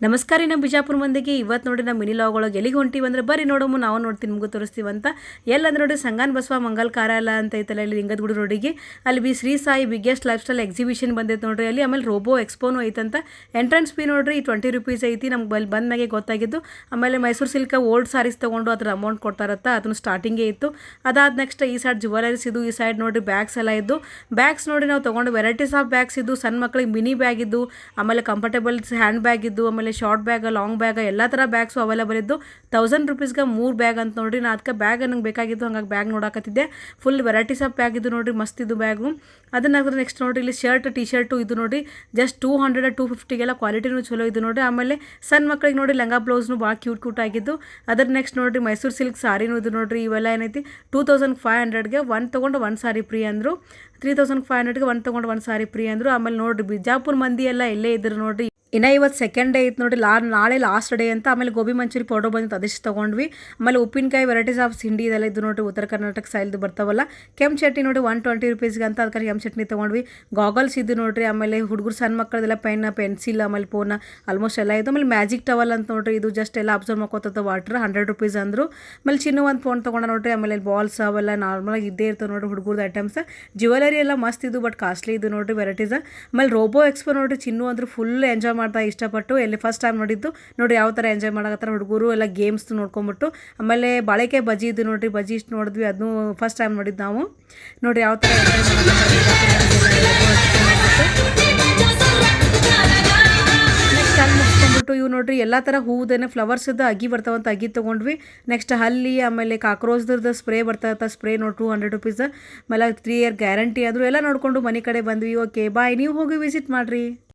ನಮಸ್ಕಾರ ನಮ್ಮ ಬಿಜಾಪುರ ಮಂದಿಗೆ ಇವತ್ತು ನೋಡಿ ನಮ್ಮ ಮಿನಿ ಲಾಗ್ ಒಳಗೆ ಎಲ್ಲಿಗೆ ಹೊಂಟಿವಿ ಅಂದ್ರೆ ಬರ್ರಿ ನೋಡಮ್ಮ ನಾವು ನೋಡ್ತೀನಿ ನಿಮಗೂ ತೋರಿಸ್ತೀವಿ ಅಂತ ಎಲ್ಲಂದ್ರೆ ನೋಡಿ ಸಂಗಾನ್ ಬಸವ ಮಂಗಲ್ ಕಾರ್ಯಾಲಯ ಅಂತ ಐತಲ್ಲ ಇಲ್ಲಿ ಲಿಂಗದಗುಡಿ ರೋಡಿಗೆ ಅಲ್ಲಿ Shri Sai biggest life style exhibition ಬಂದೈತೆ ನೋಡ್ರಿ ಅಲ್ಲಿ ಆಮೇಲೆ ರೋಬೋ ಎಕ್ಸ್ಪೋನು ಐತಂತ ಎಂಟ್ರೆನ್ಸ್ ಫೀ ನೋಡ್ರಿ 20 ರೂಪೀಸ್ ಐತಿ ನಮ್ಗೆ ಬಂದ ಮ್ಯಾಗೆ ಗೊತ್ತಾಗಿದ್ದು ಆಮೇಲೆ ಮೈಸೂರು ಸಿಲ್ಕ ಓಲ್ಡ್ ಸಾರೀಸ್ ತೊಗೊಂಡು ಅದ್ರ ಅಮೌಂಟ್ ಕೊಡ್ತಾರತ್ತ ಅದನ್ನು ಸ್ಟಾರ್ಟಿಂಗೇ ಇತ್ತು ಅದಾದ ನೆಕ್ಸ್ಟ್ ಈ ಸೈಡ್ ಜುವೆಲರೀಸ್ ಇದು ಈ ಸೈಡ್ ನೋಡಿ ಬ್ಯಾಗ್ಸ್ ಎಲ್ಲ ಇದ್ದು ಬ್ಯಾಗ್ಸ್ ನೋಡಿ ನಾವು ತೊಗೊಂಡು ವೆರೈಟೀಸ್ ಆಫ್ ಬ್ಯಾಗ್ಸ್ ಇದ್ದು ಸಣ್ಣ ಮಕ್ಕಳಿಗೆ ಮಿನಿ ಬ್ಯಾಗ್ ಇದ್ದು ಆಮೇಲೆ ಕಂಫರ್ಟೇಬಲ್ ಹ್ಯಾಂಡ್ ಬ್ಯಾಗ್ ಇದ್ದು ಆಮೇಲೆ ಶಾರ್ಟ್ ಬ್ಯಾಗ್ ಲಾಂಗ್ ಬ್ಯಾಗ್ ಎಲ್ಲ ಥರ ಬ್ಯಾಗ್ಸು ಅವೈಲೇಬಲ್ ಇದ್ದು 1000 ರೂಪೀಸ್ಗೆ 3 ಬ್ಯಾಗ್ ಅಂತ ನೋಡ್ರಿ ನಾ ಅದಕ್ಕೆ ಬ್ಯಾಗ್ ನಂಗೆ ಬೇಕಾಗಿದ್ದು ಹಂಗಾಗಿ ಬ್ಯಾಗ್ ನೋಡಕತ್ತಿದ್ದೆ ಫುಲ್ ವೆರೈಟೀಸ್ ಆಫ್ ಬ್ಯಾಗ್ ಇದು ನೋಡ್ರಿ ಮಸ್ತ್ ಇದು ಬ್ಯಾಗು ಅದನ್ನ ನೆಕ್ಸ್ಟ್ ನೋಡ್ರಿ ಇಲ್ಲಿ ಶರ್ಟ್ ಟಿ ಶರ್ಟು ಇದು ನೋಡಿ ಜಸ್ಟ್ 200 250ಗೆಲ್ಲ ಕ್ವಾಲಿಟಿನೂ ಚಲೋ ಇದು ನೋಡ್ರಿ ಆಮೇಲೆ ಸಣ್ಣ ಮಕ್ಕಳಿಗೆ ನೋಡಿ ಲಂಗ ಬ್ಲೌಸ್ನು ಭಾಳ ಕ್ಯೂಟ್ ಆಗಿದ್ದು ಅದ್ರ ನೆಕ್ಸ್ಟ್ ನೋಡ್ರಿ ಮೈಸೂರು ಸಿಲ್ಕ್ ಸಾರಿನೂ ಇದು ನೋಡ್ರಿ ಇವೆಲ್ಲ ಏನೈತಿ 2500ಗೆ ಒಂದು ತೊಗೊಂಡು ಒಂದು ಸಾರಿ ಫ್ರೀ ಅಂದರು 3500ಗೆ ಒಂದು ತೊಗೊಂಡು ಒಂದು ಸಾರಿ ಫ್ರೀ ಅಂದರು ಆಮೇಲೆ ನೋಡ್ರಿ ಬಿಜಾಪುರ ಮಂದಿ ಎಲ್ಲ ಎಲ್ಲೇ ಇದ್ರು ನೋಡ್ರಿ ಇನ್ನು ಇವತ್ತು ಸೆಕೆಂಡ್ ಡೇ ಐತೆ ನೋಡಿ ನಾಳೆ ಲಾಸ್ಟ್ ಡೇ ಅಂತ ಆಮೇಲೆ ಗೋಬಿ ಮಂಚೂರಿ ಪೌಡರ್ ಬಂದಿತ್ತು ಅದಿಷ್ಟು ತೊಗೊಂಡ್ವಿ ಆಮೇಲೆ ಉಪ್ಪಿನಕಾಯಿ ವೆರೈಟೀಸ್ ಆಫ್ ಸಿಂಡಿ ಇದೆಲ್ಲ ಇದು ನೋಡಿ ಉತ್ತರ ಕರ್ನಾಟಕ ಸ್ಟೈಲ್ದು ಬರ್ತಾವಲ್ಲ ಕೆಂಪು ಚಟ್ನಿ ನೋಡಿ 120 ರೂಪೀಸ್ಗೆ ಅಂತ ಅದಕ್ಕೆ ಕೆಂಪು ಚಟ್ನಿ ತೊಗೊಂಡ್ವಿ ಗಾಗಲ್ಸ್ ಇದು ನೋಡ್ರಿ ಆಮೇಲೆ ಹುಡುಗರು ಸಣ್ಣ ಮಕ್ಕಳದೆಲ್ಲ ಪೆನ್ಸಿಲ್ ಆಮೇಲೆ ಫೋನ್ ಆಲ್ಮೋಸ್ಟ್ ಎಲ್ಲ ಇದು ಆಮೇಲೆ ಮ್ಯಾಜಿಕ್ ಟವಲ್ ಅಂತ ನೋಡ್ರಿ ಇದು ಜಸ್ಟ್ ಎಲ್ಲ ಅಬ್ಸರ್ವ್ ಮಾಡ್ಕೋತದ ವಾಟರ್ 100 ರೂಪೀಸ್ ಅಂದರು ಆಮೇಲೆ ಚಿನ್ನ ಒಂದು ಫೋನ್ ತೊಗೊಂಡ ನೋಡ್ರಿ ಆಮೇಲೆ ಬಾಲ್ಸ್ ಅವೆಲ್ಲ ನಾರ್ಮಲಾಗಿ ಇದ್ದೇ ಇರ್ತವೆ ನೋಡ್ರಿ ಹುಡುಗರ್ದು ಐಟಮ್ಸ್ ಜ್ಯುವೆಲರಿ ಎಲ್ಲ ಮಸ್ತ್ ಇದು ಬಟ್ ಕಾಸ್ಟ್ಲಿ ಇದು ನೋಡ್ರಿ ವೆರೈಟೀಸ್ ಆಮೇಲೆ ರೋಬೋ ಎಕ್ಸ್ಪೋ ನೋಡ್ರಿ ಚಿನ್ನು ಅಂದ್ರೆ ಫುಲ್ ಎಂಜಾಯ್ ಮಾಡ್ತಾ ಇಷ್ಟಪಟ್ಟು ಎಲ್ಲಿ ಫಸ್ಟ್ ಟೈಮ್ ನೋಡಿದ್ದು ನೋಡಿ ಯಾವ ಥರ ಎಂಜಾಯ್ ಮಾಡಕತ್ತಾರ ಹುಡುಗರು ಎಲ್ಲ ಗೇಮ್ಸ್ ನೋಡ್ಕೊಂಬಿಟ್ಟು ಆಮೇಲೆ ಬಾಳೆಕಾಯಿ ಬಜ್ಜಿ ಇದು ನೋಡ್ರಿ ಬಜ್ಜಿ ಇಷ್ಟು ನೋಡಿದ್ವಿ ಅದನ್ನು ಫಸ್ಟ್ ಟೈಮ್ ನೋಡಿದ್ದು ನಾವು ನೋಡಿ ಯಾವ ಥರ ನೆಕ್ಸ್ಟ್ ಅಲ್ಲಿ ಮುಗಿಸ್ಕೊಂಡ್ಬಿಟ್ಟು ಇವು ನೋಡ್ರಿ ಎಲ್ಲ ಥರ ಹೂವುದೇನೆ ಫ್ಲವರ್ಸ್ದು ಅಗಿ ಬರ್ತಾವಂತ ಅಗಿ ತೊಗೊಂಡ್ವಿ ನೆಕ್ಸ್ಟ್ ಹಲ್ಲಿ ಆಮೇಲೆ ಕಾಕ್ರೋಚ್ದು ಸ್ಪ್ರೇ ಬರ್ತಾವಂತ ಸ್ಪ್ರೇ ನೋಡಿ 200 ರೂಪೀಸ್ ಆಮೇಲೆ 3 ಇಯರ್ ಗ್ಯಾರಂಟಿ ಆದರೂ ಎಲ್ಲ ನೋಡಿಕೊಂಡು ಮನೆ ಕಡೆ ಬಂದ್ವಿ ಓಕೆ ಬಾಯ್ ನೀವು ಹೋಗಿ ವಿಸಿಟ್ ಮಾಡಿರಿ.